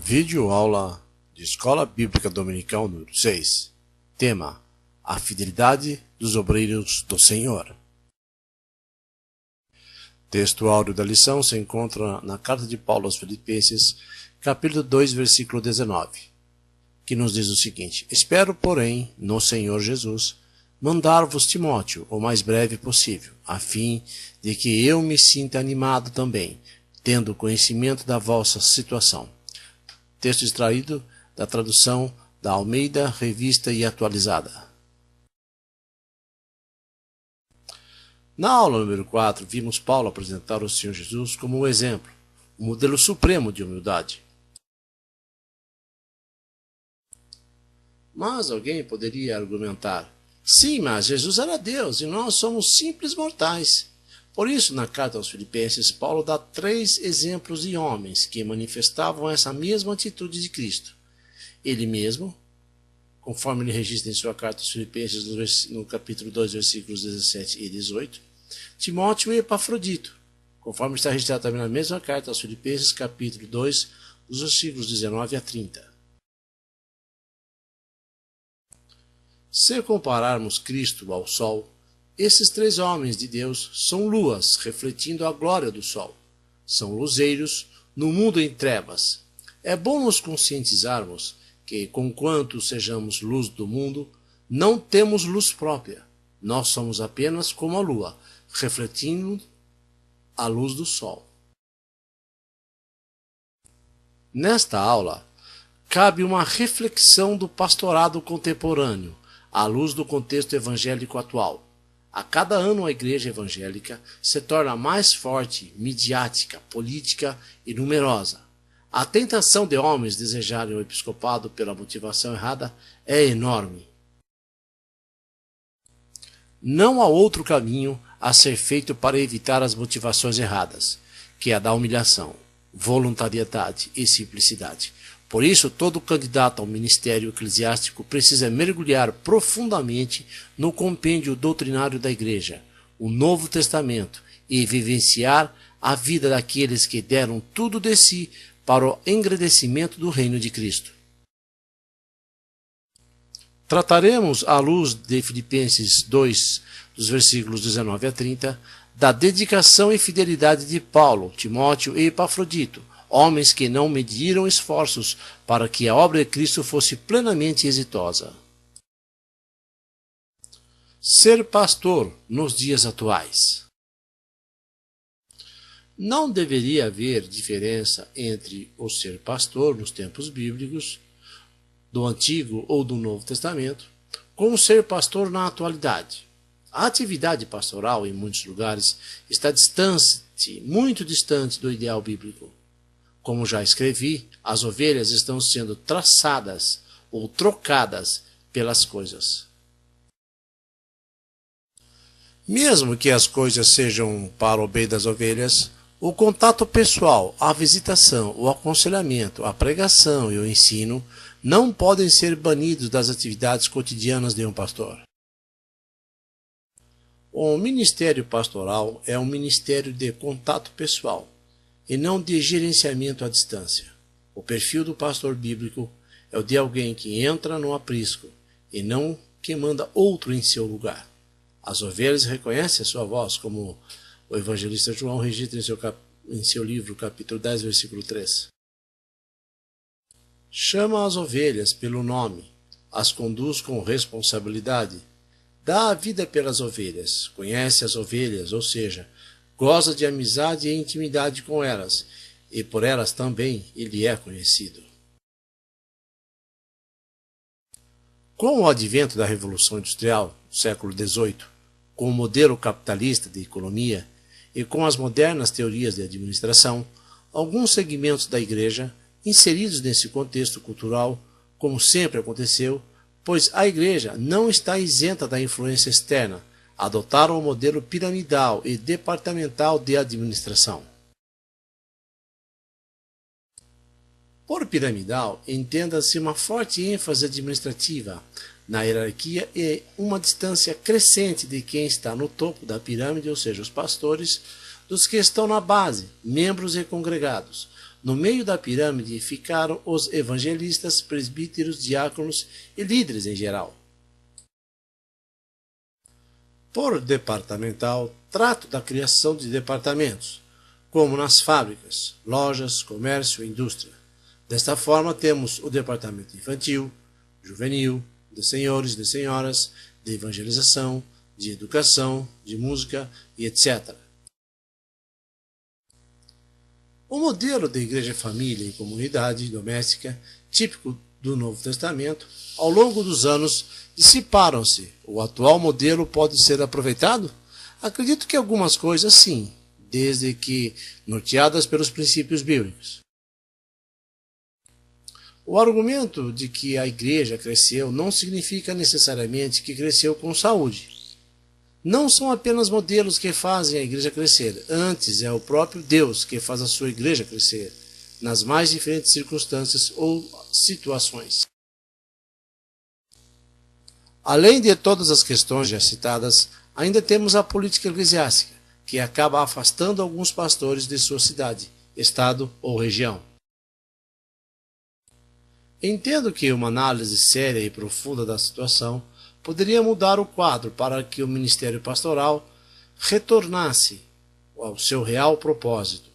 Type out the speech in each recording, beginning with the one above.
Vídeo aula de Escola Bíblica Dominical número 6. Tema: a fidelidade dos obreiros do Senhor. Texto áudio da lição se encontra na carta de Paulo aos Filipenses, capítulo 2, versículo 19, que nos diz o seguinte: Espero, porém, no Senhor Jesus, mandar-vos Timóteo o mais breve possível, a fim de que eu me sinta animado também, tendo conhecimento da vossa situação. Texto extraído da tradução da Almeida, Revista e Atualizada. Na aula número 4, vimos Paulo apresentar o Senhor Jesus como um exemplo, um modelo supremo de humildade. Mas alguém poderia argumentar: sim, mas Jesus era Deus e nós somos simples mortais. Por isso, na carta aos Filipenses, Paulo dá 3 exemplos de homens que manifestavam essa mesma atitude de Cristo. Ele mesmo, conforme ele registra em sua carta aos Filipenses, no capítulo 2, versículos 17 e 18, Timóteo e Epafrodito, conforme está registrado também na mesma carta aos Filipenses, capítulo 2, dos versículos 19 a 30. Se compararmos Cristo ao Sol, esses 3 homens de Deus são luas refletindo a glória do sol. São luzeiros no mundo em trevas. É bom nos conscientizarmos que, conquanto sejamos luz do mundo, não temos luz própria. Nós somos apenas como a lua, refletindo a luz do sol. Nesta aula, cabe uma reflexão do pastorado contemporâneo, à luz do contexto evangélico atual. A cada ano a igreja evangélica se torna mais forte, midiática, política e numerosa. A tentação de homens desejarem o episcopado pela motivação errada é enorme. Não há outro caminho a ser feito para evitar as motivações erradas, que é a da humilhação, voluntariedade e simplicidade. Por isso, todo candidato ao ministério eclesiástico precisa mergulhar profundamente no compêndio doutrinário da Igreja, o Novo Testamento, e vivenciar a vida daqueles que deram tudo de si para o engrandecimento do reino de Cristo. Trataremos, à luz de Filipenses 2, dos versículos 19 a 30, da dedicação e fidelidade de Paulo, Timóteo e Epafrodito, homens que não mediram esforços para que a obra de Cristo fosse plenamente exitosa. Ser pastor nos dias atuais. Não deveria haver diferença entre o ser pastor nos tempos bíblicos, do Antigo ou do Novo Testamento, com o ser pastor na atualidade. A atividade pastoral, em muitos lugares, está distante, muito distante do ideal bíblico. Como já escrevi, as ovelhas estão sendo traçadas ou trocadas pelas coisas. Mesmo que as coisas sejam para o bem das ovelhas, o contato pessoal, a visitação, o aconselhamento, a pregação e o ensino não podem ser banidos das atividades cotidianas de um pastor. O ministério pastoral é um ministério de contato pessoal e não de gerenciamento à distância. O perfil do pastor bíblico é o de alguém que entra no aprisco e não que manda outro em seu lugar. As ovelhas reconhecem a sua voz, como o evangelista João registra em seu livro, capítulo 10, versículo 3. Chama as ovelhas pelo nome, as conduz com responsabilidade, dá a vida pelas ovelhas, conhece as ovelhas, ou seja, goza de amizade e intimidade com elas, e por elas também ele é conhecido. Com o advento da Revolução Industrial, no século XVIII, com o modelo capitalista de economia e com as modernas teorias de administração, alguns segmentos da Igreja, inseridos nesse contexto cultural, como sempre aconteceu, pois a Igreja não está isenta da influência externa, adotaram o modelo piramidal e departamental de administração. Por piramidal, entenda-se uma forte ênfase administrativa na hierarquia e uma distância crescente de quem está no topo da pirâmide, ou seja, os pastores, dos que estão na base, membros e congregados. No meio da pirâmide ficaram os evangelistas, presbíteros, diáconos e líderes em geral. Por departamental, trato da criação de departamentos, como nas fábricas, lojas, comércio e indústria. Desta forma, temos o departamento infantil, juvenil, de senhores, de senhoras, de evangelização, de educação, de música e etc. O modelo de igreja-família e comunidade doméstica, típico do Novo Testamento, ao longo dos anos dissiparam-se. O atual modelo pode ser aproveitado? Acredito que algumas coisas sim, desde que norteadas pelos princípios bíblicos. O argumento de que a igreja cresceu não significa necessariamente que cresceu com saúde. Não são apenas modelos que fazem a igreja crescer, antes é o próprio Deus que faz a sua igreja crescer, nas mais diferentes circunstâncias ou situações. Além de todas as questões já citadas, ainda temos a política eclesiástica, que acaba afastando alguns pastores de sua cidade, estado ou região. Entendo que uma análise séria e profunda da situação poderia mudar o quadro para que o ministério pastoral retornasse ao seu real propósito.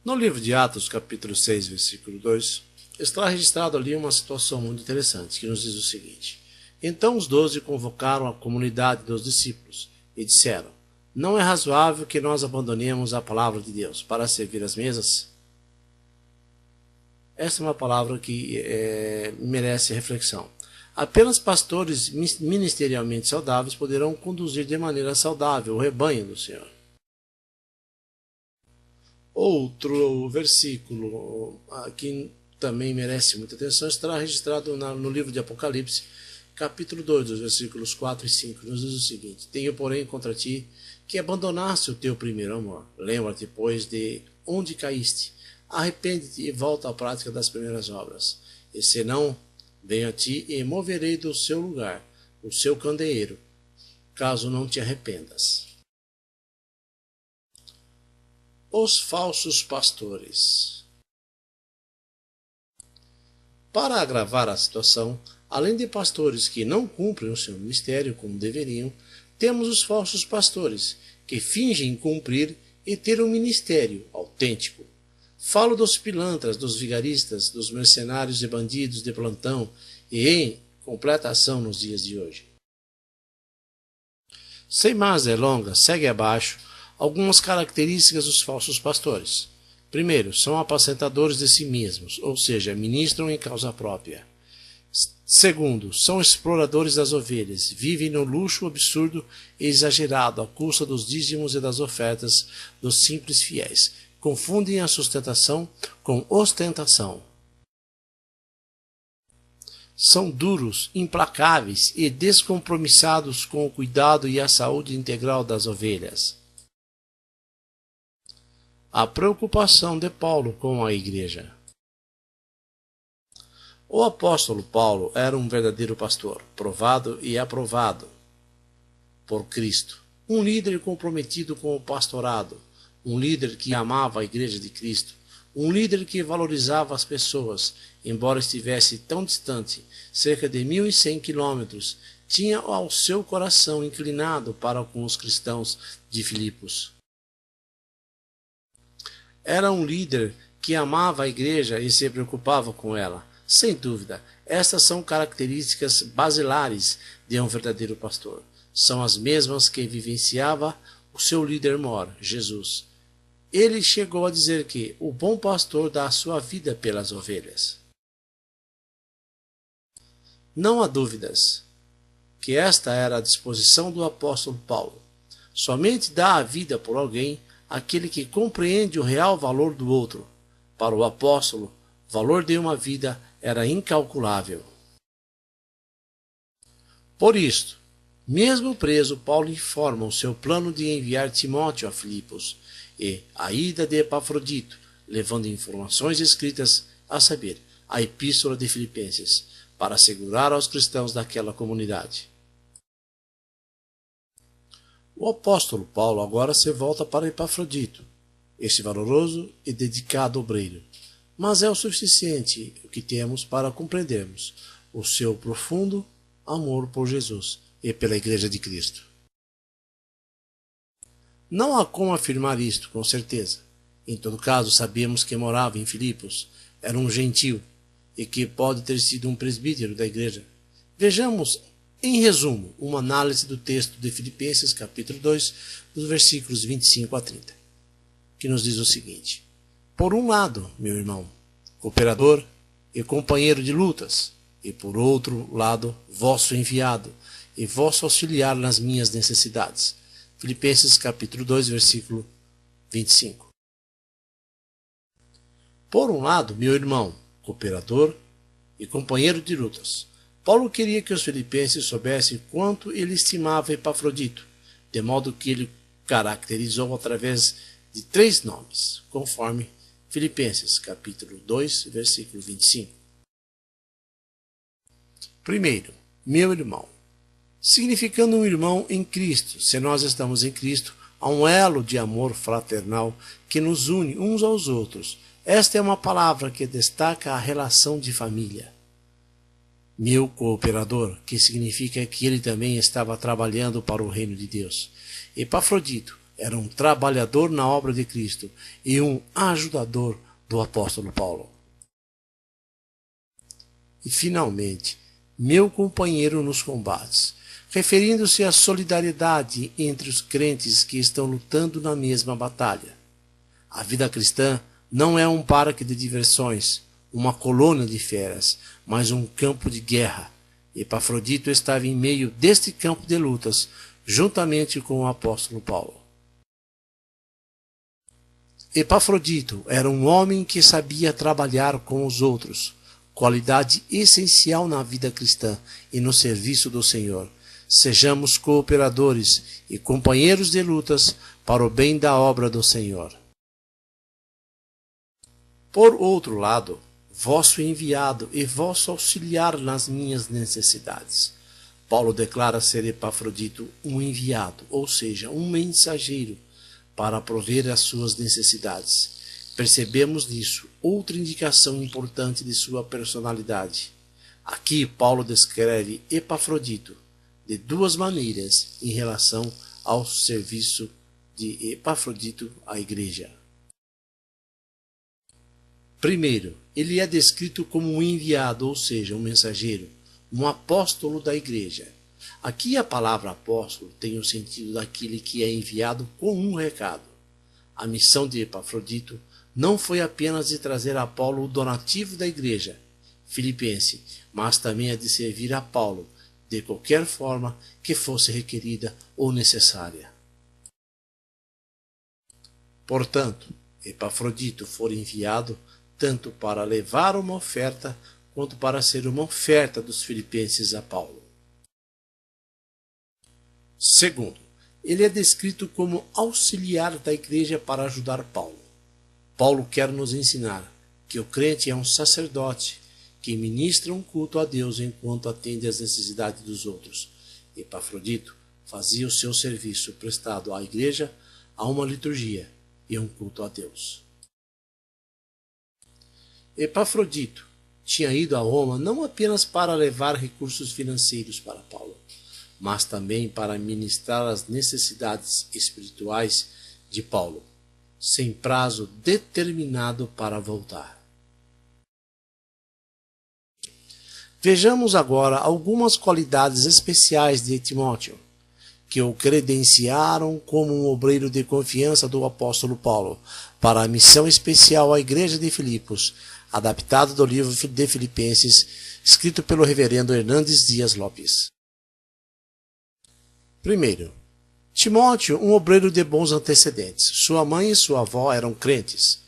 No livro de Atos, capítulo 6, versículo 2, está registrado ali uma situação muito interessante, que nos diz o seguinte: Então os 12 convocaram a comunidade dos discípulos e disseram: Não é razoável que nós abandonemos a palavra de Deus para servir as mesas? Essa é uma palavra que merece reflexão. Apenas pastores ministerialmente saudáveis poderão conduzir de maneira saudável o rebanho do Senhor. Outro versículo que também merece muita atenção estará registrado no livro de Apocalipse, capítulo 2, dos versículos 4 e 5. Nos diz o seguinte: Tenho, porém, contra ti que abandonaste o teu primeiro amor. Lembra-te, pois, de onde caíste. Arrepende-te e volta à prática das primeiras obras. E se não, venho a ti e moverei do seu lugar o seu candeeiro, caso não te arrependas. Os falsos pastores. Para agravar a situação, além de pastores que não cumprem o seu ministério como deveriam, temos os falsos pastores, que fingem cumprir e ter um ministério autêntico. Falo dos pilantras, dos vigaristas, dos mercenários e bandidos de plantão e em completa ação nos dias de hoje. Sem mais delongas, segue abaixo algumas características dos falsos pastores. Primeiro, são apacentadores de si mesmos, ou seja, ministram em causa própria. Segundo, são exploradores das ovelhas, vivem no luxo absurdo e exagerado à custa dos dízimos e das ofertas dos simples fiéis. Confundem a sustentação com ostentação. São duros, implacáveis e descompromissados com o cuidado e a saúde integral das ovelhas. A preocupação de Paulo com a igreja. O apóstolo Paulo era um verdadeiro pastor, provado e aprovado por Cristo, um líder comprometido com o pastorado, um líder que amava a igreja de Cristo, um líder que valorizava as pessoas, embora estivesse tão distante, cerca de 1.100 quilômetros, tinha ao seu coração inclinado para com os cristãos de Filipos. Era um líder que amava a igreja e se preocupava com ela. Sem dúvida, estas são características basilares de um verdadeiro pastor. São as mesmas que vivenciava o seu líder mor, Jesus. Ele chegou a dizer que o bom pastor dá a sua vida pelas ovelhas. Não há dúvidas que esta era a disposição do apóstolo Paulo. Somente dá a vida por alguém aquele que compreende o real valor do outro. Para o apóstolo, o valor de uma vida era incalculável. Por isto, mesmo preso, Paulo informa o seu plano de enviar Timóteo a Filipos e a ida de Epafrodito, levando informações escritas, a saber, a Epístola de Filipenses, para assegurar aos cristãos daquela comunidade. O apóstolo Paulo agora se volta para Epafrodito, este valoroso e dedicado obreiro, mas é o suficiente o que temos para compreendermos o seu profundo amor por Jesus e pela Igreja de Cristo. Não há como afirmar isto com certeza. Em todo caso, sabemos que morava em Filipos, era um gentil e que pode ter sido um presbítero da igreja. Vejamos, em resumo, uma análise do texto de Filipenses, capítulo 2, dos versículos 25 a 30, que nos diz o seguinte: Por um lado, meu irmão, cooperador e companheiro de lutas, e por outro lado, vosso enviado e vosso auxiliar nas minhas necessidades. Filipenses capítulo 2, versículo 25. Por um lado, meu irmão, cooperador e companheiro de lutas. Paulo queria que os filipenses soubessem quanto ele estimava Epafrodito, de modo que ele caracterizou através de 3 nomes, conforme Filipenses capítulo 2, versículo 25. Primeiro, meu irmão, significando um irmão em Cristo. Se nós estamos em Cristo, há um elo de amor fraternal que nos une uns aos outros. Esta é uma palavra que destaca a relação de família. Meu cooperador, que significa que ele também estava trabalhando para o reino de Deus. Epafrodito era um trabalhador na obra de Cristo e um ajudador do apóstolo Paulo. E finalmente, meu companheiro nos combates, referindo-se à solidariedade entre os crentes que estão lutando na mesma batalha. A vida cristã não é um parque de diversões, uma colônia de feras, mas um campo de guerra. Epafrodito estava em meio deste campo de lutas, juntamente com o apóstolo Paulo. Epafrodito era um homem que sabia trabalhar com os outros, qualidade essencial na vida cristã e no serviço do Senhor. Sejamos cooperadores e companheiros de lutas para o bem da obra do Senhor. Por outro lado, vosso enviado e vosso auxiliar nas minhas necessidades. Paulo declara ser Epafrodito um enviado, ou seja, um mensageiro, para prover as suas necessidades. Percebemos nisso outra indicação importante de sua personalidade. Aqui Paulo descreve Epafrodito de 2 maneiras em relação ao serviço de Epafrodito à igreja. Primeiro, ele é descrito como um enviado, ou seja, um mensageiro, um apóstolo da igreja. Aqui a palavra apóstolo tem o sentido daquele que é enviado com um recado. A missão de Epafrodito não foi apenas de trazer a Paulo o donativo da igreja filipense, mas também a de servir a Paulo de qualquer forma que fosse requerida ou necessária. Portanto, Epafrodito foi enviado tanto para levar uma oferta quanto para ser uma oferta dos filipenses a Paulo. Segundo, ele é descrito como auxiliar da igreja para ajudar Paulo. Paulo quer nos ensinar que o crente é um sacerdote que ministra um culto a Deus enquanto atende às necessidades dos outros. Epafrodito fazia o seu serviço prestado à igreja, a uma liturgia e um culto a Deus. Epafrodito tinha ido a Roma não apenas para levar recursos financeiros para Paulo, mas também para ministrar as necessidades espirituais de Paulo, sem prazo determinado para voltar. Vejamos agora algumas qualidades especiais de Timóteo, que o credenciaram como um obreiro de confiança do apóstolo Paulo para a missão especial à igreja de Filipos, adaptado do livro de Filipenses, escrito pelo reverendo Hernandes Dias Lopes. Primeiro, Timóteo, um obreiro de bons antecedentes. Sua mãe e sua avó eram crentes.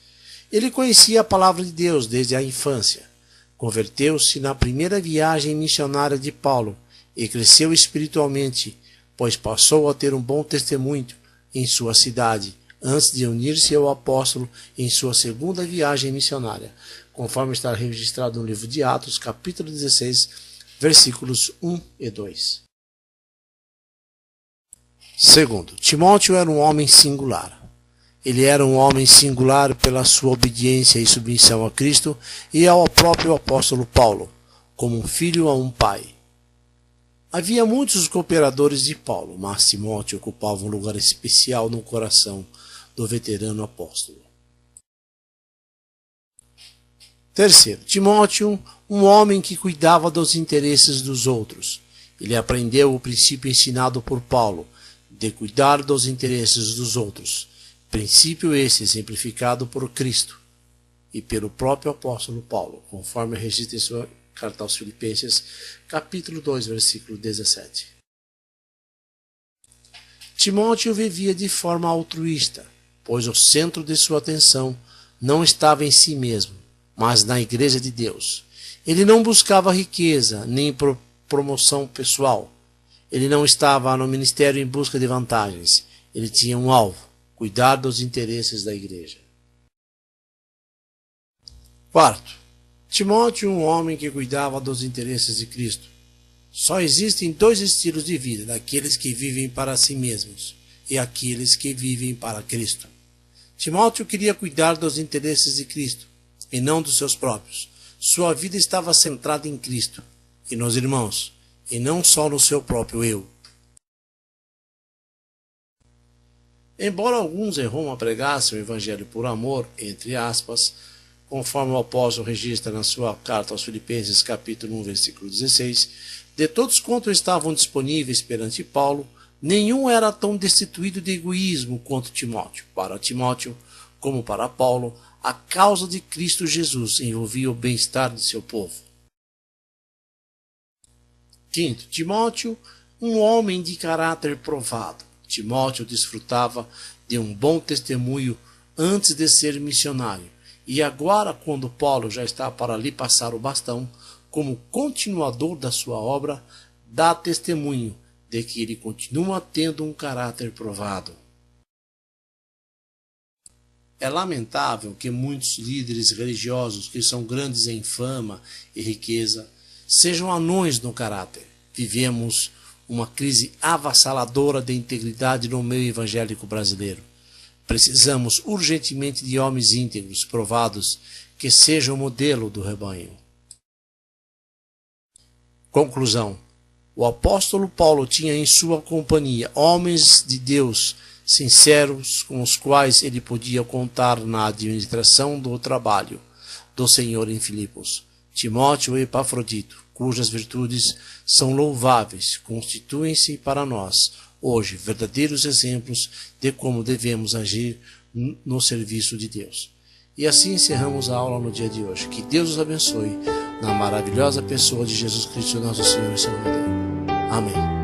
Ele conhecia a palavra de Deus desde a infância. Converteu-se na primeira viagem missionária de Paulo e cresceu espiritualmente, pois passou a ter um bom testemunho em sua cidade, antes de unir-se ao apóstolo em sua segunda viagem missionária, conforme está registrado no livro de Atos, capítulo 16, versículos 1 e 2. Segundo, Timóteo era um homem singular. Ele era um homem singular pela sua obediência e submissão a Cristo e ao próprio apóstolo Paulo, como um filho a um pai. Havia muitos cooperadores de Paulo, mas Timóteo ocupava um lugar especial no coração do veterano apóstolo. Terceiro, Timóteo, um homem que cuidava dos interesses dos outros. Ele aprendeu o princípio ensinado por Paulo, de cuidar dos interesses dos outros. Princípio esse exemplificado por Cristo e pelo próprio apóstolo Paulo, conforme registra em sua carta aos Filipenses, capítulo 2, versículo 17. Timóteo vivia de forma altruísta, pois o centro de sua atenção não estava em si mesmo, mas na Igreja de Deus. Ele não buscava riqueza, nem promoção pessoal. Ele não estava no ministério em busca de vantagens. Ele tinha um alvo: cuidar dos interesses da igreja. Quarto, Timóteo, um homem que cuidava dos interesses de Cristo. Só existem dois estilos de vida: daqueles que vivem para si mesmos e aqueles que vivem para Cristo. Timóteo queria cuidar dos interesses de Cristo e não dos seus próprios. Sua vida estava centrada em Cristo e nos irmãos, e não só no seu próprio eu. Embora alguns em Roma pregassem o evangelho por amor, entre aspas, conforme o apóstolo registra na sua carta aos Filipenses, capítulo 1, versículo 16, de todos quantos estavam disponíveis perante Paulo, nenhum era tão destituído de egoísmo quanto Timóteo. Para Timóteo, como para Paulo, a causa de Cristo Jesus envolvia o bem-estar de seu povo. Quinto, Timóteo, um homem de caráter provado. Timóteo desfrutava de um bom testemunho antes de ser missionário, e agora, quando Paulo já está para lhe passar o bastão, como continuador da sua obra, dá testemunho de que ele continua tendo um caráter provado. É lamentável que muitos líderes religiosos que são grandes em fama e riqueza sejam anões no caráter. Vivemos uma crise avassaladora de integridade no meio evangélico brasileiro. Precisamos urgentemente de homens íntegros, provados, que sejam o modelo do rebanho. Conclusão. O apóstolo Paulo tinha em sua companhia homens de Deus sinceros com os quais ele podia contar na administração do trabalho do Senhor em Filipos. Timóteo e Epafrodito, cujas virtudes são louváveis, constituem-se para nós, hoje, verdadeiros exemplos de como devemos agir no serviço de Deus. E assim encerramos a aula no dia de hoje. Que Deus os abençoe na maravilhosa pessoa de Jesus Cristo, nosso Senhor e Salvador. Amém.